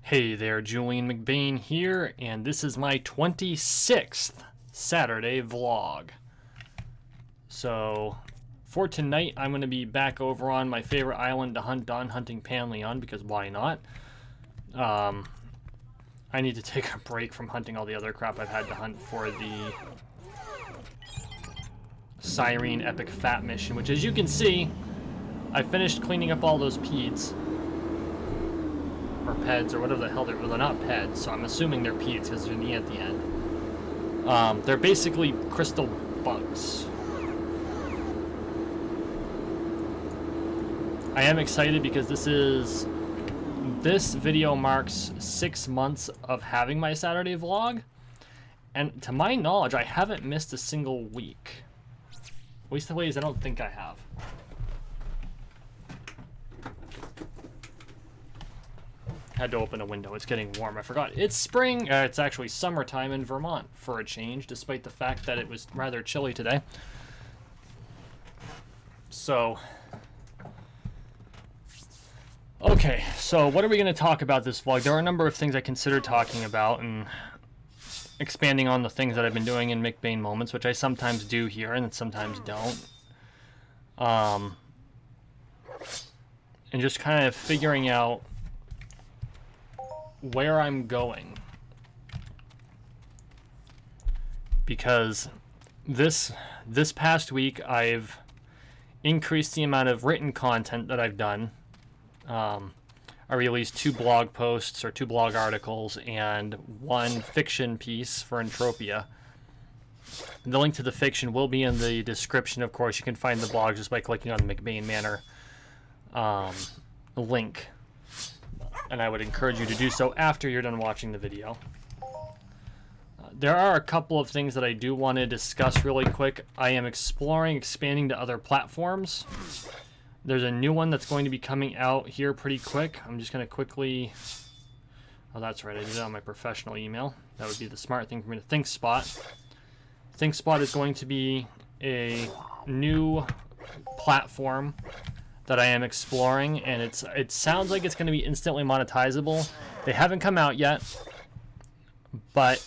Hey there, Julian McBain here, and this is my 26th Saturday vlog. So, for tonight, I'm going to be back over on my favorite island to hunt on, hunting Panleon, because why not? I need to take a break from hunting all the other crap I've had to hunt for the Cyrene Epic Fat mission, which, as you can see, I finished cleaning up all those peds. Or PEDs, or whatever the hell they're not PEDs, so I'm assuming they're PEDs because there's an E at the end. They're basically crystal bugs. I am excited because this video marks 6 months of having my Saturday vlog, and to my knowledge, I haven't missed a single week. At least the ways I don't think I have. Had to open a window. It's getting warm. I forgot. It's spring. It's actually summertime in Vermont for a change, despite the fact that it was rather chilly today. So, okay. So, what are we going to talk about this vlog? There are a number of things I considered talking about and expanding on the things that I've been doing in McBain moments, which I sometimes do here and sometimes don't. And just kind of figuring out where I'm going, because this past week I've increased the amount of written content that I've done. I released 2 blog posts or 2 blog articles and 1 fiction piece for Entropia. The link to the fiction will be in the description. Of course, you can find the blog just by clicking on the McBain Manor link. And I would encourage you to do so after you're done watching the video. There are a couple of things that I do want to discuss really quick. I am exploring expanding to other platforms. There's a new one that's going to be coming out here pretty quick. I'm just going to quickly... Oh, that's right. I did it on my professional email. That would be the smart thing for me to ThinkSpot. ThinkSpot is going to be a new platform that I am exploring, and it sounds like it's going to be instantly monetizable. They haven't come out yet, but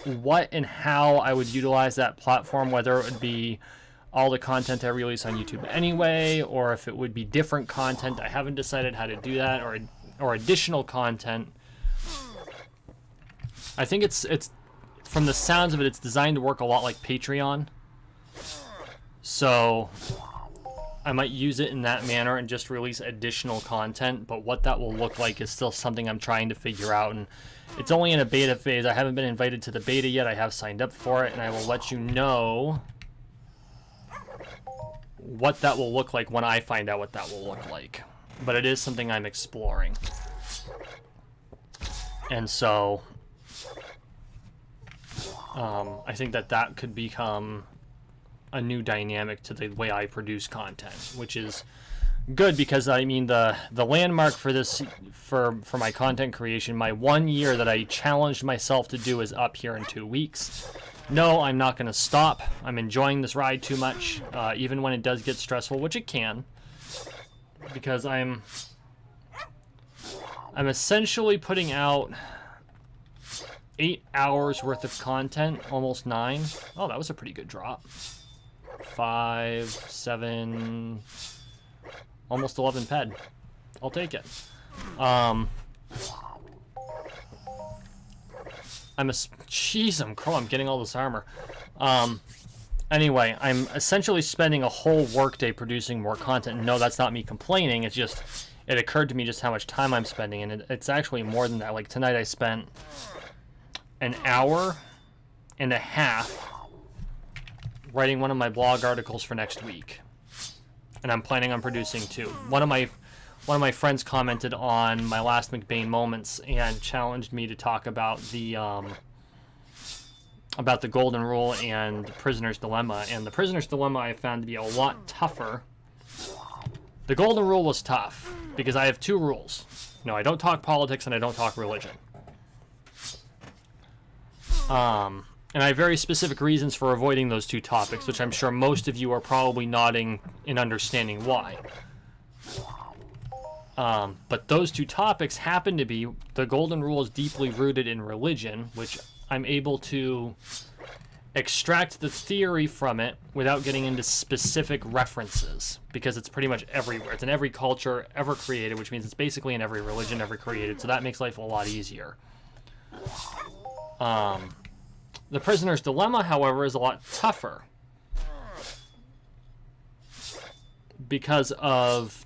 what and how I would utilize that platform, whether it would be all the content I release on YouTube anyway, or if it would be different content, I haven't decided how to do that, or additional content. I think it's from the sounds of it, it's designed to work a lot like Patreon. So I might use it in that manner and just release additional content, but what that will look like is still something I'm trying to figure out, and it's only in a beta phase. I haven't been invited to the beta yet. I have signed up for it, and I will let you know what that will look like when I find out what that will look like. But it is something I'm exploring. And so I think that could become a new dynamic to the way I produce content, which is good because I mean the landmark for this for my content creation, my 1 year that I challenged myself to do, is up here in 2 weeks. No, I'm not going to stop. I'm enjoying this ride too much, even when it does get stressful, which it can, because I'm essentially putting out 8 hours worth of content, almost 9. Oh, that was a pretty good drop. 5, 7, almost 11 ped. I'll take it. Jeez, I'm getting all this armor. Anyway, I'm essentially spending a whole workday producing more content. No, that's not me complaining. It's just, it occurred to me just how much time I'm spending, and it's actually more than that. Like tonight I spent an hour and a half writing one of my blog articles for next week, and I'm planning on producing 2. One of my friends commented on my last McBain moments and challenged me to talk about the golden rule and the prisoner's dilemma. And the prisoner's dilemma I found to be a lot tougher. The golden rule was tough because I have 2 rules. No, I don't talk politics and I don't talk religion. And I have very specific reasons for avoiding those 2 topics, which I'm sure most of you are probably nodding in understanding why. But those two topics happen to be the golden rule is deeply rooted in religion, which I'm able to extract the theory from it without getting into specific references, because it's pretty much everywhere. It's in every culture ever created, which means it's basically in every religion ever created, so that makes life a lot easier. The prisoner's dilemma, however, is a lot tougher because of,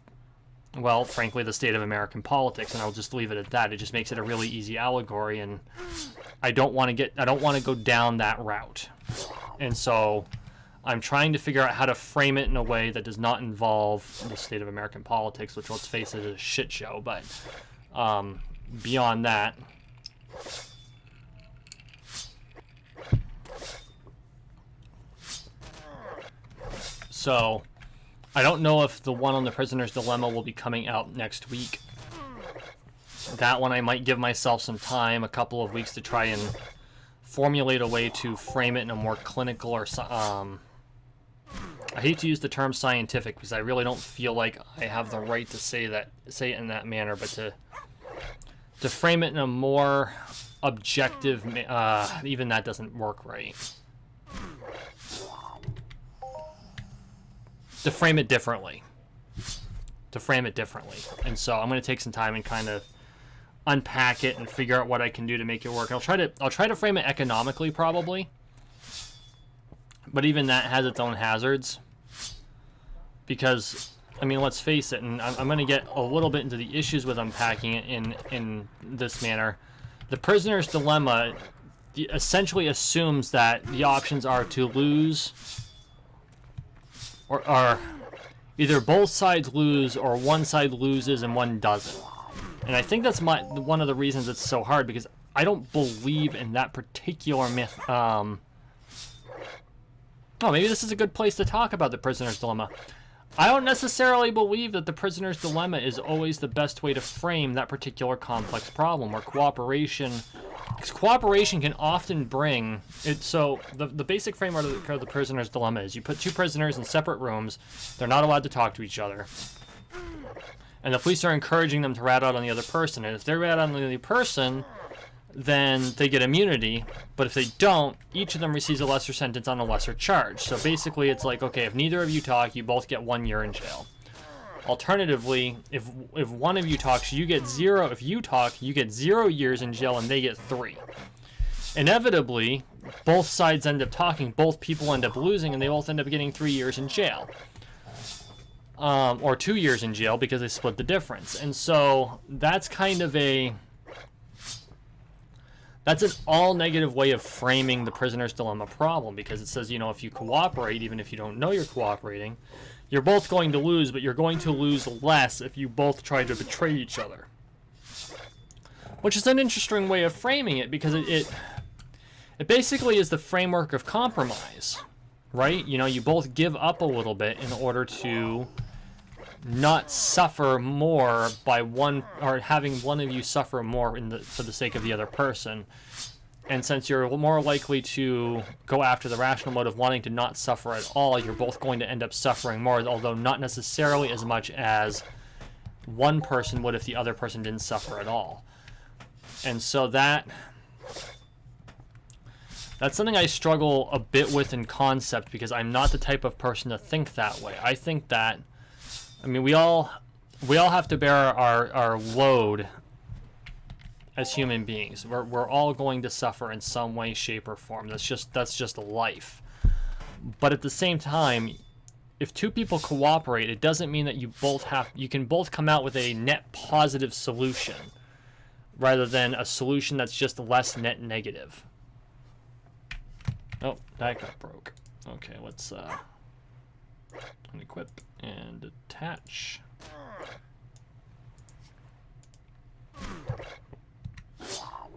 well, frankly, the state of American politics, and I'll just leave it at that. It just makes it a really easy allegory, and I don't want to go down that route. And so I'm trying to figure out how to frame it in a way that does not involve the state of American politics, which, let's face it, is a shit show. But beyond that, so I don't know if the one on the prisoner's dilemma will be coming out next week. That one I might give myself some time, a couple of weeks, to try and formulate a way to frame it in a more clinical or I hate to use the term scientific because I really don't feel like I have the right to say it in that manner, but to frame it in a more objective, even that doesn't work right. To frame it differently. And so I'm going to take some time and kind of unpack it and figure out what I can do to make it work. I'll try to frame it economically, probably. But even that has its own hazards. Because, I mean, let's face it, and I'm going to get a little bit into the issues with unpacking it in this manner. The prisoner's dilemma essentially assumes that the options are to lose, or either both sides lose or one side loses and one doesn't. And I think that's one of the reasons it's so hard, because I don't believe in that particular myth. Oh, maybe this is a good place to talk about the prisoner's dilemma. I don't necessarily believe that the prisoner's dilemma is always the best way to frame that particular complex problem, or cooperation. Because cooperation can often bring it. So the basic framework of the prisoner's dilemma is you put two prisoners in separate rooms. They're not allowed to talk to each other. And the police are encouraging them to rat out on the other person. And if they rat out on the other person, then they get immunity. But if they don't, each of them receives a lesser sentence on a lesser charge. So basically it's like, okay, if neither of you talk, you both get 1 year in jail. Alternatively, if one of you talks, you get 0. If you talk, you get 0 years in jail and they get 3. Inevitably, both sides end up talking, both people end up losing, and they both end up getting 3 years in jail. Or 2 years in jail because they split the difference. And so that's kind of that's an all-negative way of framing the prisoner's dilemma problem, because it says, you know, if you cooperate, even if you don't know you're cooperating, you're both going to lose, but you're going to lose less if you both try to betray each other. Which is an interesting way of framing it, because it basically is the framework of compromise, right? You know, you both give up a little bit in order to not suffer more by one, or having one of you suffer more for the sake of the other person. And since you're more likely to go after the rational mode of wanting to not suffer at all, you're both going to end up suffering more, although not necessarily as much as one person would if the other person didn't suffer at all. And so that's something I struggle a bit with in concept, because I'm not the type of person to think that way. I think that, I mean, we all have to bear our load as human beings. We're all going to suffer in some way, shape, or form. That's just life. But at the same time, if two people cooperate, it doesn't mean that you can both come out with a net positive solution, rather than a solution that's just less net negative. Oh, that got broke. Okay, let's unequip and attach.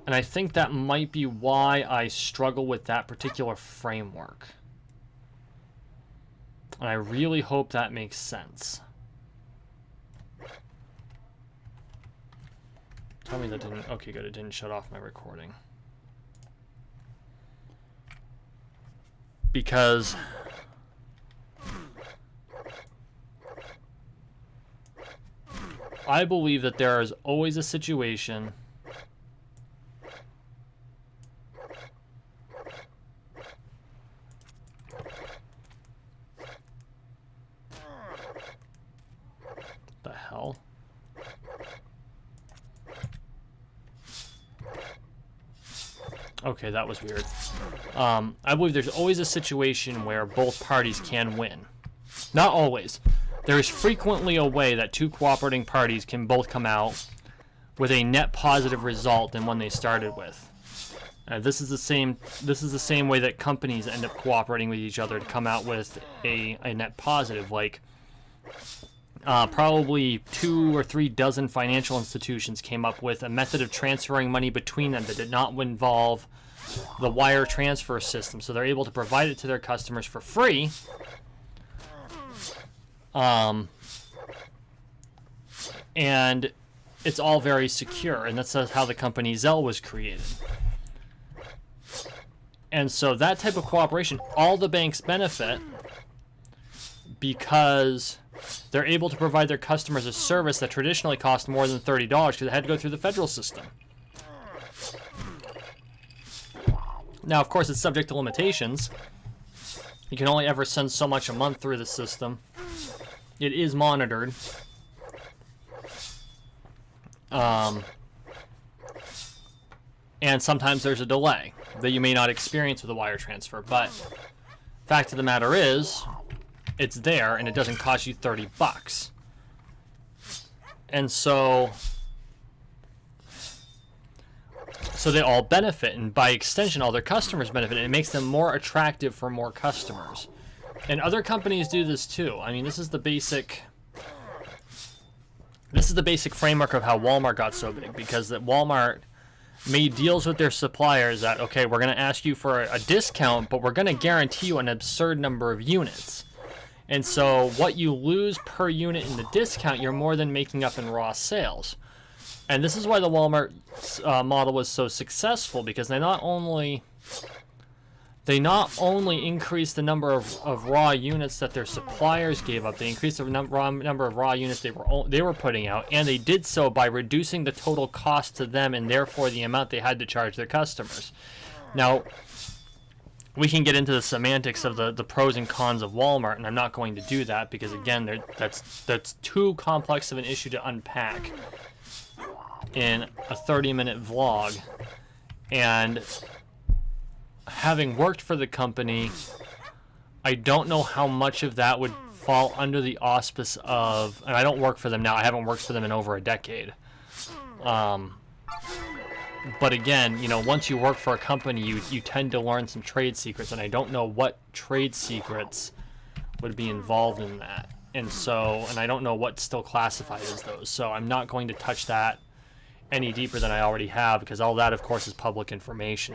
And I think that might be why I struggle with that particular framework. And I really hope that makes sense. Tell me that didn't... Okay, good. It didn't shut off my recording. Because... I believe that there is always a situation the hell? Okay, that was weird. I believe there's always a situation where both parties can win. Not always. There is frequently a way that two cooperating parties can both come out with a net positive result than one they started with. This is the same way that companies end up cooperating with each other to come out with a net positive. Like probably 2 or 3 dozen financial institutions came up with a method of transferring money between them that did not involve the wire transfer system, so they're able to provide it to their customers for free. And it's all very secure, and that's how the company Zelle was created. And so that type of cooperation, all the banks benefit because they're able to provide their customers a service that traditionally cost more than $30 because it had to go through the federal system. Now, of course, it's subject to limitations. You can only ever send so much a month through the system. It is monitored. And sometimes there's a delay that you may not experience with a wire transfer. But fact of the matter is, it's there and it doesn't cost you $30. And so they all benefit, and by extension all their customers benefit, and it makes them more attractive for more customers. And other companies do this too. I mean, this is the basic framework of how Walmart got so big, because that Walmart made deals with their suppliers that, okay, we're going to ask you for a discount, but we're going to guarantee you an absurd number of units. And so what you lose per unit in the discount, you're more than making up in raw sales. And this is why the Walmart model was so successful, because they not only increased the number of raw units that their suppliers gave up, they increased the number of raw units they were putting out, and they did so by reducing the total cost to them and therefore the amount they had to charge their customers. Now, we can get into the semantics of the pros and cons of Walmart, and I'm not going to do that because, again, that's too complex of an issue to unpack in a 30-minute vlog. And having worked for the company, I don't know how much of that would fall under the auspice of, and I don't work for them now, I haven't worked for them in over a decade. But again, you know, once you work for a company, you tend to learn some trade secrets, and I don't know what trade secrets would be involved in that. And I don't know what's still classified as those. So I'm not going to touch that any deeper than I already have, because all that, of course, is public information.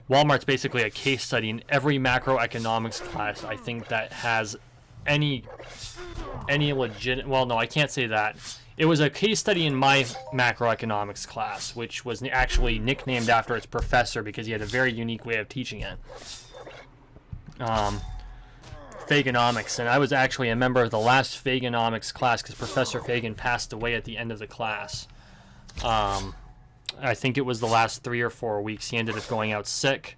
Walmart's basically a case study in every macroeconomics class, I think, that has any legit. Well, no, I can't say that. It was a case study in my macroeconomics class, which was actually nicknamed after its professor because he had a very unique way of teaching it. Fagonomics, and I was actually a member of the last Fagonomics class because Professor Fagan passed away at the end of the class. I think it was the last 3 or 4 weeks. He ended up going out sick,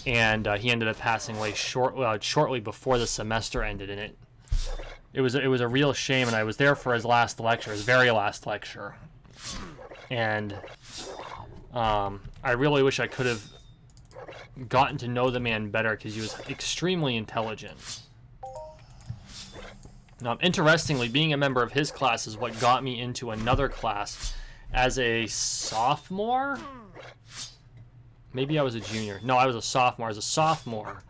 and he ended up passing away shortly before the semester ended. And it was a real shame. And I was there for his last lecture, his very last lecture, and I really wish I could have gotten to know the man better because he was extremely intelligent. Interestingly, being a member of his class is what got me into another class. As a sophomore? Maybe I was a junior. No, I was a sophomore. As a sophomore,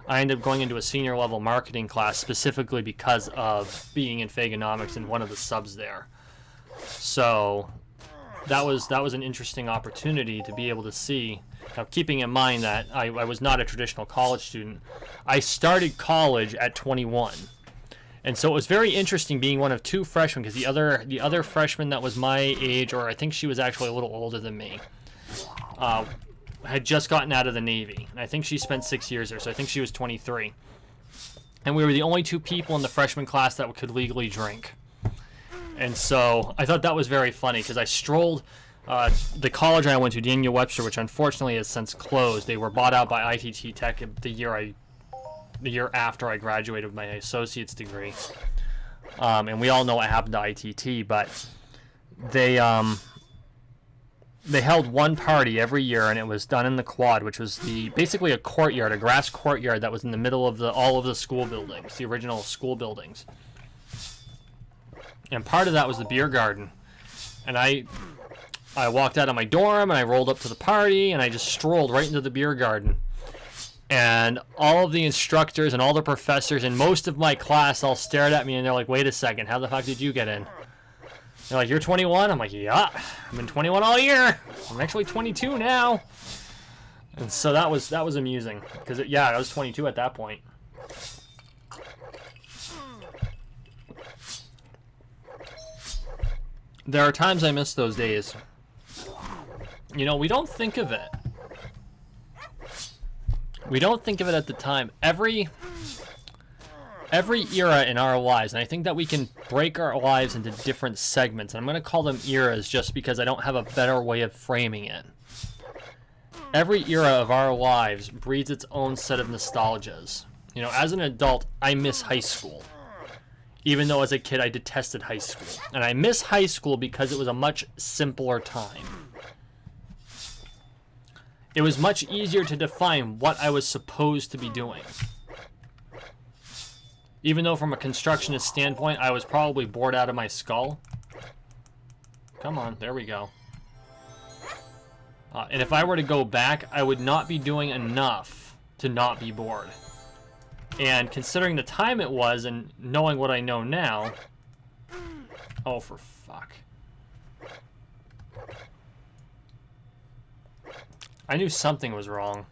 I ended up going into a senior level marketing class specifically because of being in Fagonomics and one of the subs there. So that was an interesting opportunity to be able to see. Now, keeping in mind that I was not a traditional college student, I started college at 21. And so it was very interesting being one of 2 freshmen, because the other freshman that was my age, or I think she was actually a little older than me, had just gotten out of the Navy. And I think she spent 6 years there, so I think she was 23. And we were the only 2 people in the freshman class that could legally drink. And so I thought that was very funny because I strolled the college I went to, Daniel Webster, which unfortunately has since closed. They were bought out by ITT Tech the year after I graduated with my associate's degree. And we all know what happened to ITT, but they held one party every year, and it was done in the quad, which was basically a courtyard, a grass courtyard that was in the middle of all of the school buildings, the original school buildings. And part of that was the beer garden. And I walked out of my dorm, and I rolled up to the party, and I just strolled right into the beer garden. And all of the instructors and all the professors and most of my class all stared at me, and they're like, wait a second, how the fuck did you get in? They're like, you're 21? I'm like, yeah, I've been 21 all year. I'm actually 22 now. And so that was amusing. Because, yeah, I was 22 at that point. There are times I miss those days. You know, we don't think of it. We don't think of it at the time. Every era in our lives, and I think that we can break our lives into different segments. And I'm going to call them eras just because I don't have a better way of framing it. Every era of our lives breeds its own set of nostalgias. You know, as an adult, I miss high school. Even though as a kid I detested high school. And I miss high school because it was a much simpler time. It was much easier to define what I was supposed to be doing. Even though from a constructionist standpoint, I was probably bored out of my skull. Come on, there we go. And if I were to go back, I would not be doing enough to not be bored. And considering the time it was and knowing what I know now... Oh, for fuck. I knew something was wrong.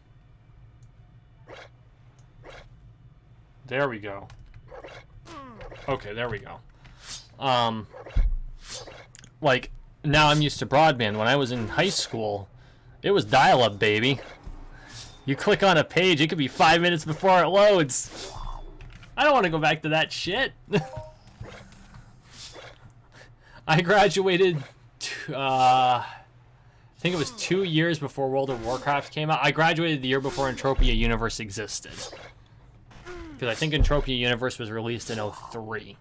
There we go. Okay, there we go. Like, now I'm used to broadband. When I was in high school, it was dial-up, baby. You click on a page, it could be 5 minutes before it loads. I don't want to go back to that shit. I graduated, I think it was 2 years before World of Warcraft came out. I graduated the year before Entropia Universe existed. Because I think Entropia Universe was released in 03.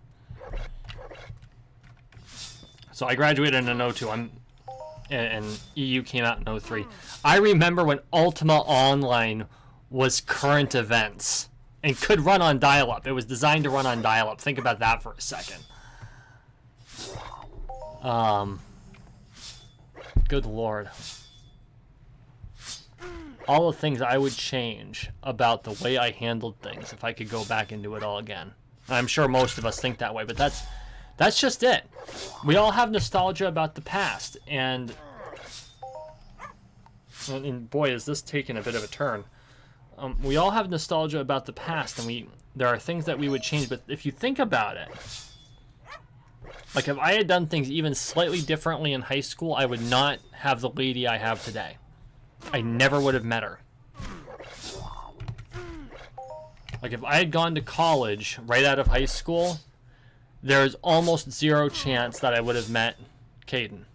So I graduated in 02. And EU came out in 03. I remember when Ultima Online was current events and could run on dial-up. It was designed to run on dial-up. Think about that for a second. Good Lord. All the things I would change about the way I handled things if I could go back and do it all again. And I'm sure most of us think that way, but that's just it. We all have nostalgia about the past, and boy, is this taking a bit of a turn. We all have nostalgia about the past, and there are things that we would change, but if you think about it, like if I had done things even slightly differently in high school, I would not have the lady I have today. I never would have met her. Like if I had gone to college right out of high school, there's almost zero chance that I would have met Caden.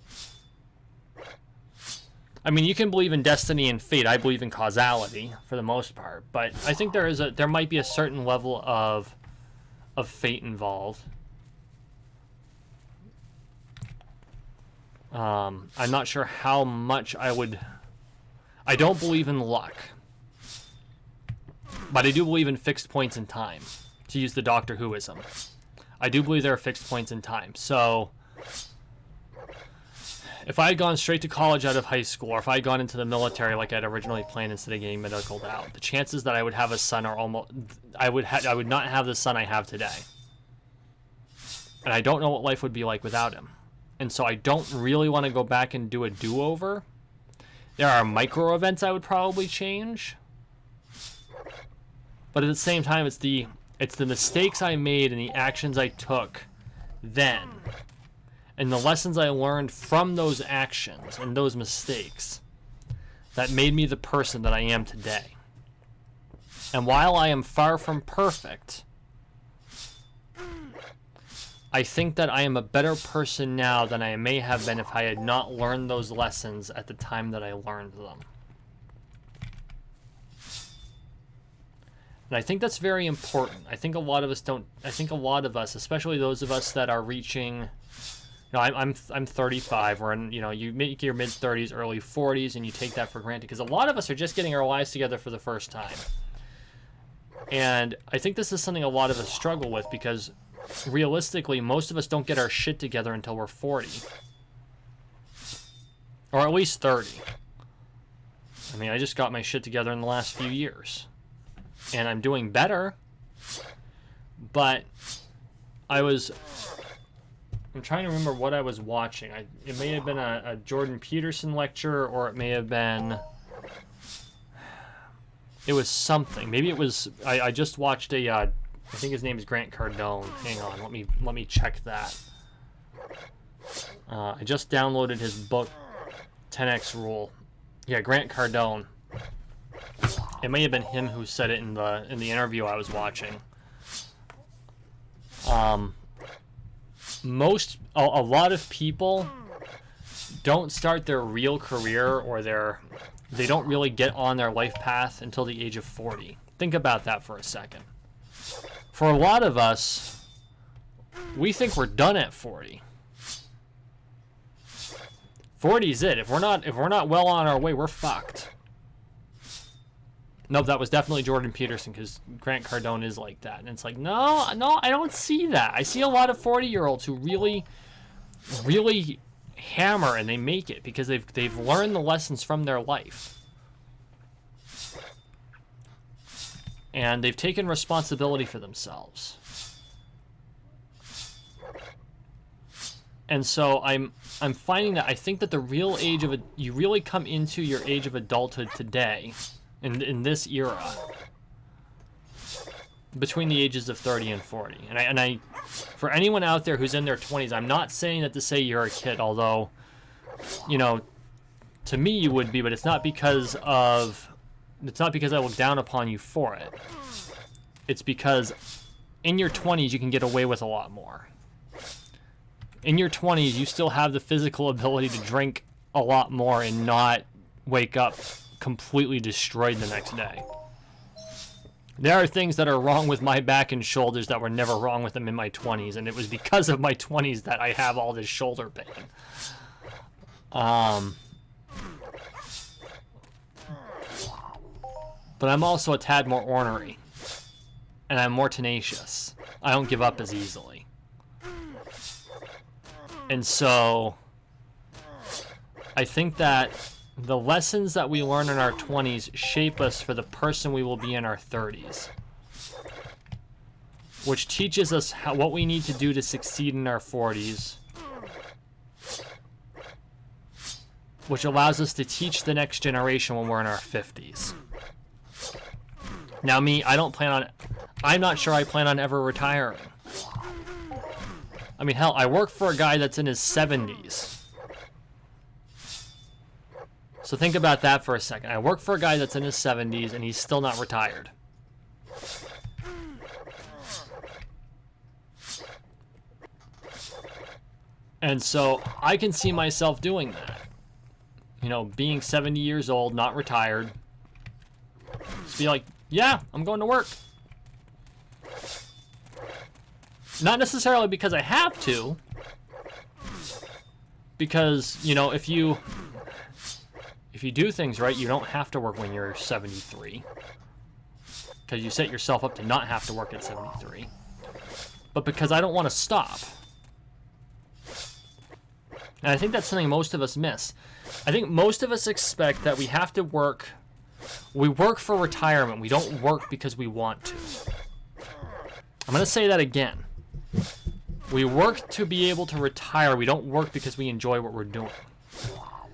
I mean, you can believe in destiny and fate. I believe in causality for the most part, but I think there might be a certain level of fate involved. I'm not sure how much I don't believe in luck, but I do believe in fixed points in time, to use the Doctor Whoism. I do believe there are fixed points in time. So if I had gone straight to college out of high school, or if I had gone into the military like I'd originally planned instead of getting medicaled out, the chances that I would have a son are almost... I would not have the son I have today. And I don't know what life would be like without him. And so I don't really want to go back and do a do-over. There are micro events I would probably change. But at the same time, it's the mistakes I made and the actions I took then, and the lessons I learned from those actions and those mistakes that made me the person that I am today. And while I am far from perfect, I think that I am a better person now than I may have been if I had not learned those lessons at the time that I learned them. And I think that's very important. I think a lot of us don't, I think a lot of us, especially those of us that are reaching, you know, I'm 35, or, you know, you make your mid-30s, early 40s, and you take that for granted, because a lot of us are just getting our lives together for the first time. And I think this is something a lot of us struggle with, because realistically, most of us don't get our shit together until we're 40. Or at least 30. I mean, I just got my shit together in the last few years. And I'm doing better. But I'm trying to remember what I was watching. It may have been a Jordan Peterson lecture, or it may have been... It was something. Maybe it was... I just watched a... I think his name is Grant Cardone. Hang on, let me check that. I just downloaded his book, 10X Rule. Yeah, Grant Cardone. It may have been him who said it in the interview I was watching. A lot of people don't start their real career, or they don't really get on their life path until the age of 40. Think about that for a second. For a lot of us, we think we're done at 40. 40's it. If we're not well on our way, we're fucked. Nope, that was definitely Jordan Peterson, because Grant Cardone is like that. And it's like, no, I don't see that. I see a lot of 40-year-olds who really, really hammer, and they make it because they've learned the lessons from their life. And they've taken responsibility for themselves. And so I'm finding that I think that the real age of you really come into your age of adulthood today, in this era, between the ages of 30 and 40. And I for anyone out there who's in their 20s, I'm not saying that to say you're a kid, although, you know, to me you would be, but it's not because I look down upon you for it. It's because in your 20s you can get away with a lot more. In your 20s you still have the physical ability to drink a lot more and not wake up completely destroyed the next day. There are things that are wrong with my back and shoulders that were never wrong with them in my 20s, and it was because of my 20s that I have all this shoulder pain. But I'm also a tad more ornery, and I'm more tenacious. I don't give up as easily. And so I think that the lessons that we learn in our 20s shape us for the person we will be in our 30s, which teaches us what we need to do to succeed in our 40s, which allows us to teach the next generation when we're in our 50s. Now me, I'm not sure I plan on ever retiring. I mean, hell, I work for a guy that's in his 70s. So think about that for a second. I work for a guy that's in his 70s and he's still not retired. And so I can see myself doing that. You know, being 70 years old, not retired. Just be like, yeah, I'm going to work. Not necessarily because I have to. Because, you know, if you do things right, you don't have to work when you're 73. Because you set yourself up to not have to work at 73. But because I don't want to stop. And I think that's something most of us miss. I think most of us expect that we have to work. We work for retirement. We don't work because we want to. I'm going to say that again. We work to be able to retire. We don't work because we enjoy what we're doing.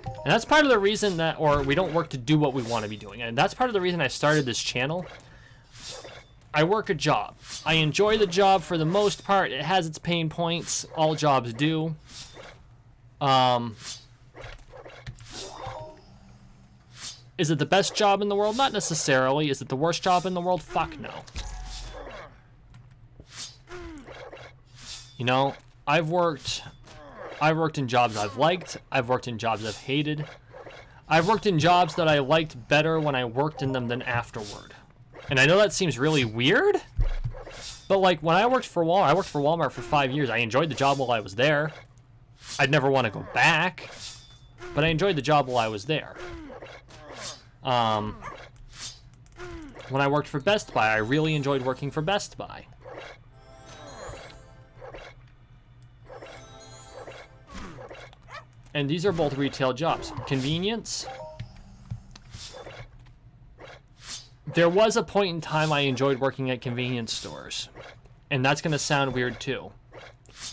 And that's part of the reason or we don't work to do what we want to be doing. And that's part of the reason I started this channel. I work a job. I enjoy the job for the most part. It has its pain points. All jobs do. Is it the best job in the world? Not necessarily. Is it the worst job in the world? Fuck no. You know, I've worked in jobs I've liked. I've worked in jobs I've hated. I've worked in jobs that I liked better when I worked in them than afterward. And I know that seems really weird, but like when I worked for Walmart, I worked for Walmart for 5 years. I enjoyed the job while I was there. I'd never want to go back, but I enjoyed the job while I was there. When I worked for Best Buy, I really enjoyed working for Best Buy. And these are both retail jobs. Convenience. There was a point in time I enjoyed working at convenience stores. And that's going to sound weird too.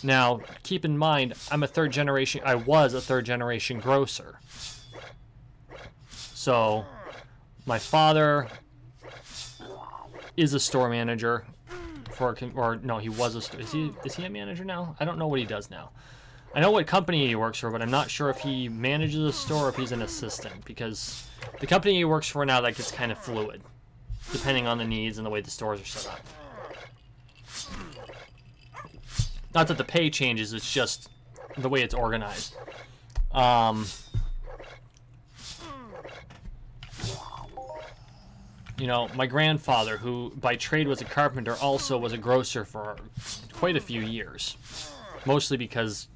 Now, keep in mind, I was a third generation grocer. So, my father is a store manager he was a store. Is he a manager now? I don't know what he does now. I know what company he works for, but I'm not sure if he manages a store or if he's an assistant, because the company he works for now, that gets kind of fluid, depending on the needs and the way the stores are set up. Not that the pay changes, it's just the way it's organized. You know, my grandfather, who by trade was a carpenter, also was a grocer for quite a few years. Mostly because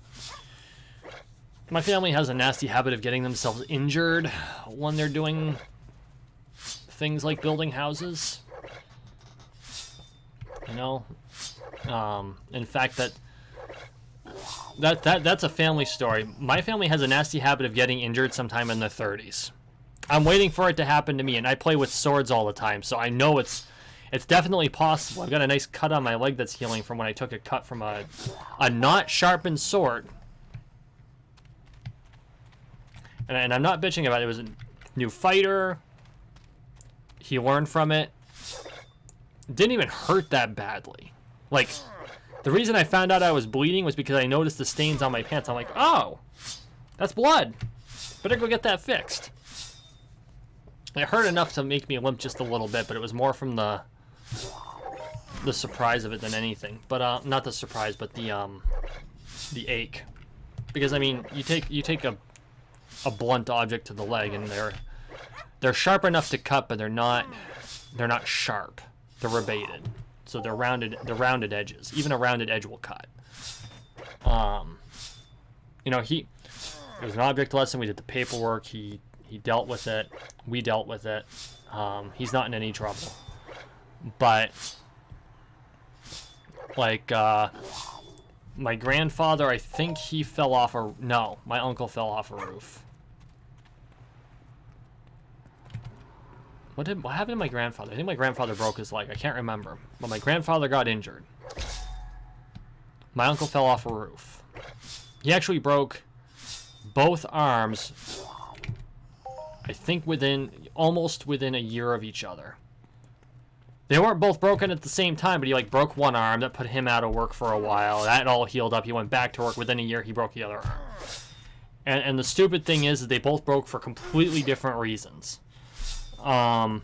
my family has a nasty habit of getting themselves injured when they're doing things like building houses. You know? In fact, that's a family story. My family has a nasty habit of getting injured sometime in their 30s. I'm waiting for it to happen to me, and I play with swords all the time, so I know it's definitely possible. I've got a nice cut on my leg that's healing from when I took a cut from a not sharpened sword. And I'm not bitching about it. It was a new fighter. He learned from it. Didn't even hurt that badly. Like, the reason I found out I was bleeding was because I noticed the stains on my pants. I'm like, oh, that's blood. Better go get that fixed. It hurt enough to make me limp just a little bit, but it was more from the surprise of it than anything. But not the surprise, but the ache. Because I mean, you take a blunt object to the leg, and they're sharp enough to cut, but they're not sharp. They're rebated, so they're rounded edges. Even a rounded edge will cut. You know, it was an object lesson. We did the paperwork. He dealt with it. We dealt with it. He's not in any trouble. But like my grandfather, I think he fell off my uncle fell off a roof. What happened to my grandfather? I think my grandfather broke his leg. I can't remember. But my grandfather got injured. My uncle fell off a roof. He actually broke both arms, I think almost within a year of each other. They weren't both broken at the same time, but he like broke one arm. That put him out of work for a while. That all healed up. He went back to work. Within a year, he broke the other arm. And the stupid thing is that they both broke for completely different reasons. I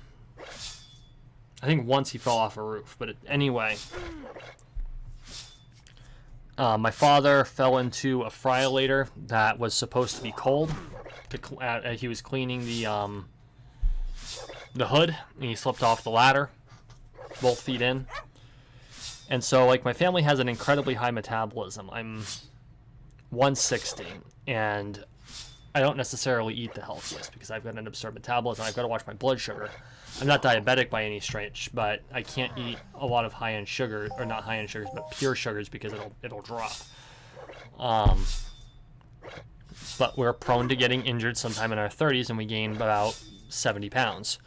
think once he fell off a roof, but anyway. My father fell into a friolator that was supposed to be cold. He was cleaning the hood, and he slipped off the ladder, both feet in. And so, like, my family has an incredibly high metabolism. I'm 160, and I don't necessarily eat the healthiest because I've got an absurd metabolism. I've got to watch my blood sugar. I'm not diabetic by any stretch, but I can't eat a lot of high-end sugar, or not high-end sugars, but pure sugars, because it'll drop. But we're prone to getting injured sometime in our 30s, and we gain about 70 pounds.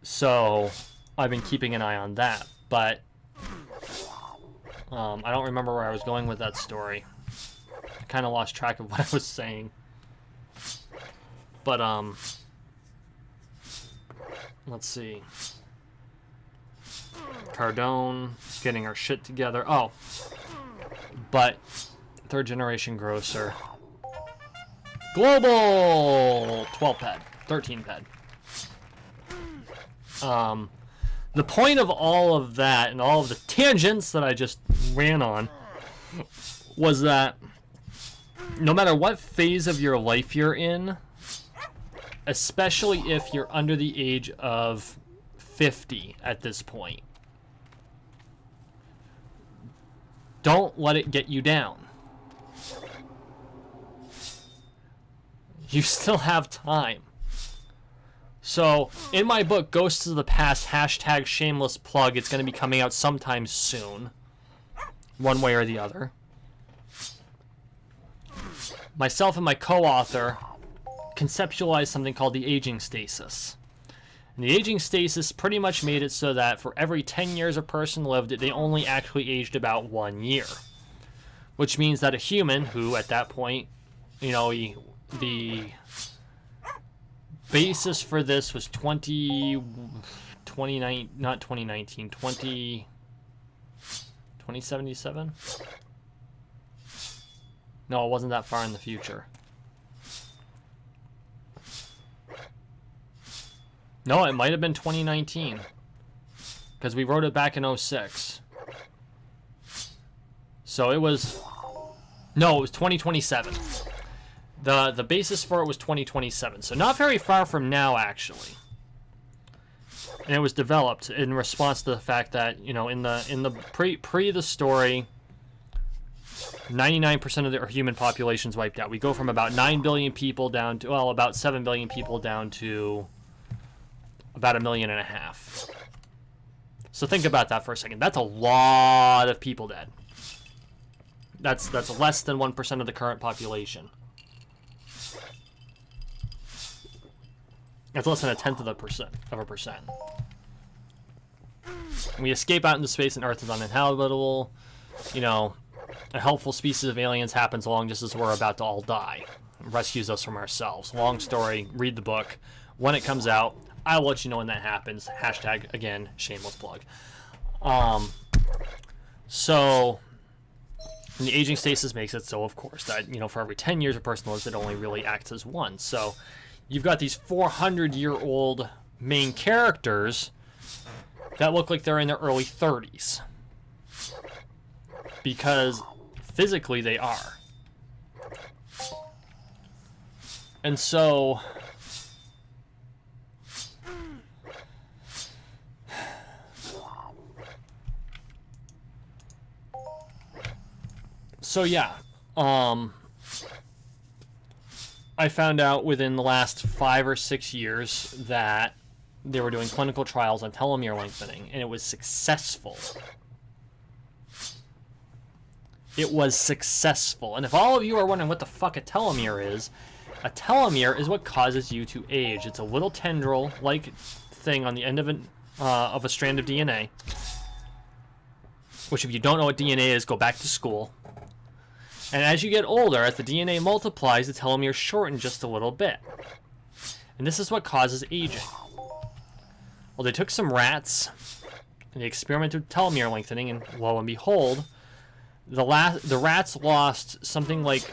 So I've been keeping an eye on that, but I don't remember where I was going with that story. I kind of lost track of what I was saying. But let's see. Cardone, getting our shit together. Oh, but third generation grocer. Global 12 ped, 13 ped. The point of all of that and all of the tangents that I just ran on was that no matter what phase of your life you're in, especially if you're under the age of 50 at this point, don't let it get you down. You still have time. So, in my book, Ghosts of the Past, hashtag shameless plug, it's going to be coming out sometime soon. One way or the other. Myself and my co-author conceptualized something called the aging stasis. And the aging stasis pretty much made it so that for every 10 years a person lived, they only actually aged about 1 year. Which means that a human who, at that point, you know, the basis for this was 2077? No, it wasn't that far in the future. No, it might have been 2019. Because we wrote it back in 06. So it was... No, it was 2027. The basis for it was 2027. So not very far from now, actually. And it was developed in response to the fact that, you know, in the pre the story, 99% of the human population's wiped out. We go from about 9 billion people down to, well, about 7 billion people down to about 1.5 million. So think about that for a second. That's a lot of people dead. That's less than 1% of the current population. That's less than 1/10 of a percent. We escape out into space and Earth is uninhabitable. You know, a helpful species of aliens happens along just as we're about to all die. It rescues us from ourselves. Long story, read the book. When it comes out, I'll let you know when that happens. Hashtag, again, shameless plug. So, and the aging stasis makes it so, of course, that, you know, for every 10 years a person lives, it only really acts as one. So, you've got these 400-year-old main characters that look like they're in their early 30s. Because physically they are. And so... So yeah, I found out within the last 5 or 6 years that they were doing clinical trials on telomere lengthening, and it was successful. It was successful. And if all of you are wondering what the fuck a telomere is what causes you to age. It's a little tendril-like thing on the end of a strand of DNA, which if you don't know what DNA is, go back to school. And as you get older, as the DNA multiplies, the telomeres shorten just a little bit. And this is what causes aging. Well, they took some rats, and they experimented with telomere lengthening, and lo and behold, the rats lost something like...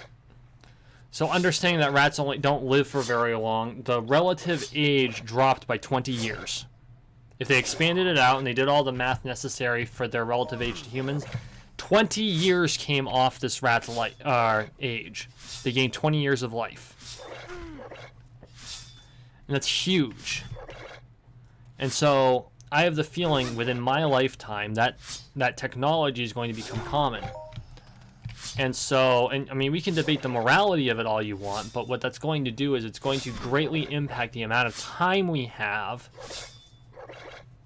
So understanding that rats don't live for very long, the relative age dropped by 20 years. If they expanded it out and they did all the math necessary for their relative age to humans, 20 years came off this rat's age. They gained 20 years of life. And that's huge. And so I have the feeling within my lifetime that technology is going to become common. And so, and I mean, we can debate the morality of it all you want, but what that's going to do is it's going to greatly impact the amount of time we have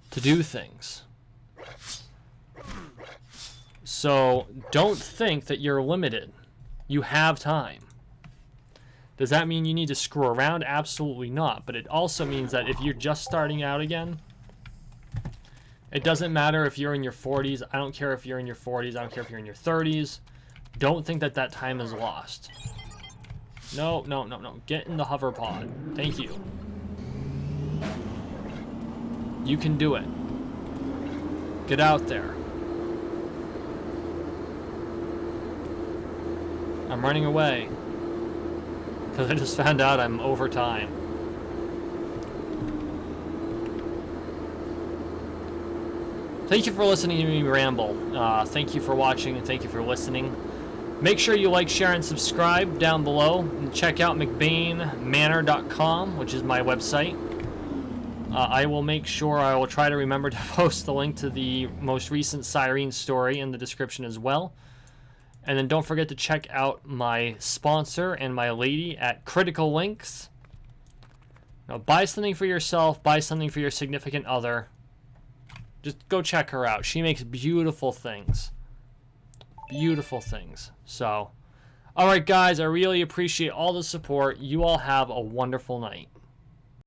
to do things. So don't think that you're limited. You have time. Does that mean you need to screw around? Absolutely not. But it also means that if you're just starting out again, it doesn't matter if you're in your 40s. I don't care if you're in your 40s. I don't care if you're in your 30s. Don't think that that time is lost. No, no, no, no. Get in the hover pod. Thank you. You can do it. Get out there. I'm running away. Because I just found out I'm over time. Thank you for listening to me ramble. Thank you for watching and thank you for listening. Make sure you like, share, and subscribe down below. And check out mcbainmanor.com, which is my website. I will make sure I will try to remember to post the link to the most recent Cyrene story in the description as well. And then don't forget to check out my sponsor and my lady at Critical Links. Now, buy something for yourself, buy something for your significant other. Just go check her out. She makes beautiful things. Beautiful things. So, alright guys, I really appreciate all the support. You all have a wonderful night.